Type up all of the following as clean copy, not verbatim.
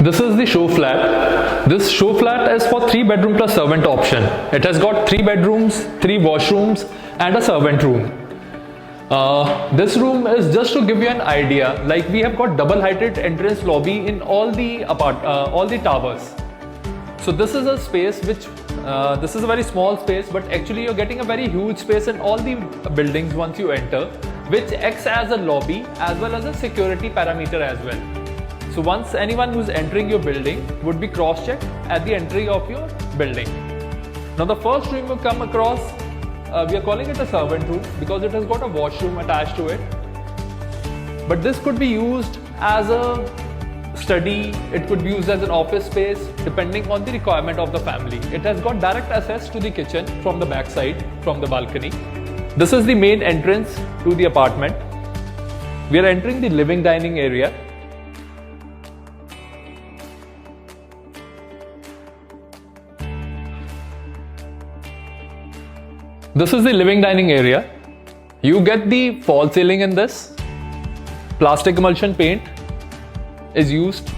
This is the show flat. This show flat is for 3 bedroom plus servant option. It has got 3 bedrooms, 3 washrooms and a servant room. This room is just to give you an idea, like we have got double heighted entrance lobby in all the towers. So this is a space which, this is a very small space, but actually you're getting a very huge space in all the buildings once you enter, which acts as a lobby as well as a security parameter as well. So once anyone who's entering your building would be cross-checked at the entry of your building. Now the first room you come across, we are calling it a servant room because it has got a washroom attached to it. But this could be used as a study, it could be used as an office space depending on the requirement of the family. It has got direct access to the kitchen from the back side, from the balcony. This is the main entrance to the apartment. We are entering the living dining area. This is the living dining area. You get the false ceiling in this. Plastic emulsion paint is used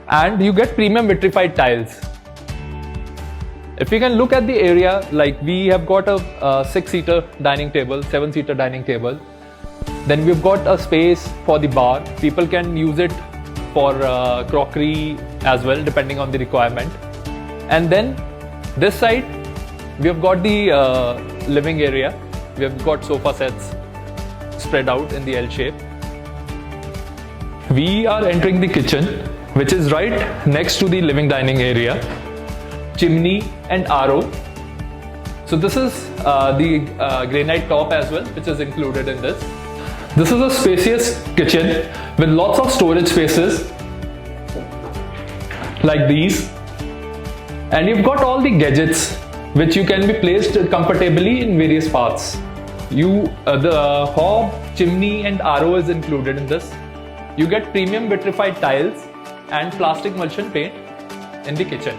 and you get premium vitrified tiles. If you can look at the area, like we have got a 6-seater dining table, 7-seater dining table. Then we've got a space for the bar. People can use it for crockery as well, depending on the requirement. And then this side, we have got the living area. We have got sofa sets spread out in the L shape. We are entering the kitchen, which is right next to the living dining area. Chimney and RO. So this is the granite top as well, which is included in this. This is a spacious kitchen with lots of storage spaces like these. And you've got all the gadgets which you can be placed comfortably in various parts. The hob, chimney and RO is included in this. You get premium vitrified tiles and plastic emulsion paint in the kitchen.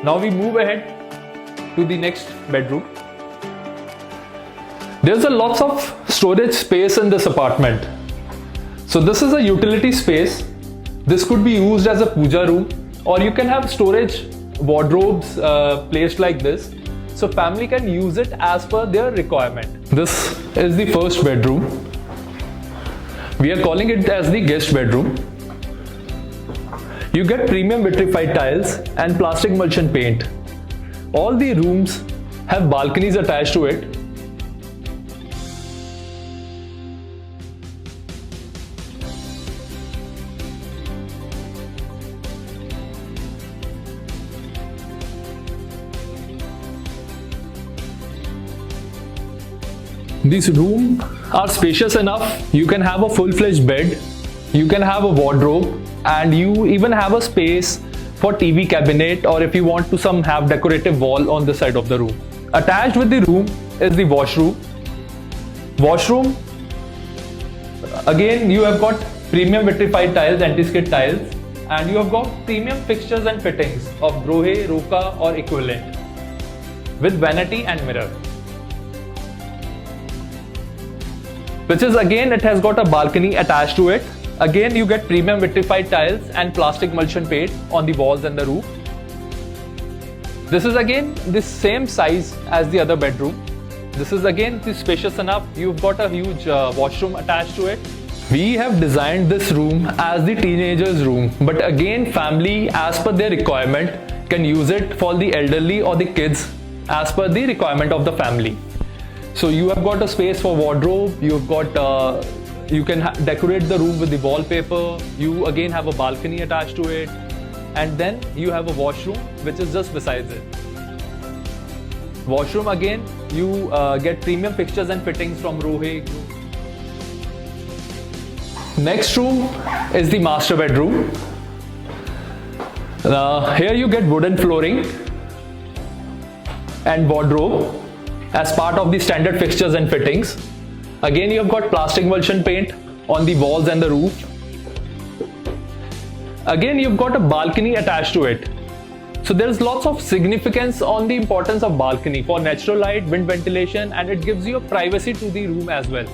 Now we move ahead to the next bedroom. There's a lots of storage space in this apartment. So this is a utility space. This could be used as a puja room, or you can have storage wardrobes placed like this, so family can use it as per their requirement. This is the first bedroom. We are calling it as the guest bedroom. You get premium vitrified tiles and plastic emulsion paint. All the rooms have balconies attached to it. These rooms are spacious enough. You can have a full-fledged bed, you can have a wardrobe, and you even have a space for TV cabinet, or if you want to have decorative wall on the side of the room. Attached with the room is the washroom. Washroom, again you have got premium vitrified tiles, anti-skid tiles, and you have got premium fixtures and fittings of Brohe, Roka or equivalent with vanity and mirror. Which is again, it has got a balcony attached to it. Again, you get premium vitrified tiles and plastic emulsion paint on the walls and the roof. This is again the same size as the other bedroom. This is again spacious enough. You've got a huge washroom attached to it. We have designed this room as the teenagers room, but again family as per their requirement can use it for the elderly or the kids as per the requirement of the family. So you have got a space for wardrobe, you've got you can decorate the room with the wallpaper, you again have a balcony attached to it, and then you have a washroom which is just besides it. Washroom again, you get premium fixtures and fittings from Rohe. Next room is the master bedroom. Here you get wooden flooring and wardrobe as part of the standard fixtures and fittings. Again, you have got plastic emulsion paint on the walls and the roof. Again, you've got a balcony attached to it. So there's lots of significance on the importance of balcony for natural light, wind ventilation, and it gives you a privacy to the room as well.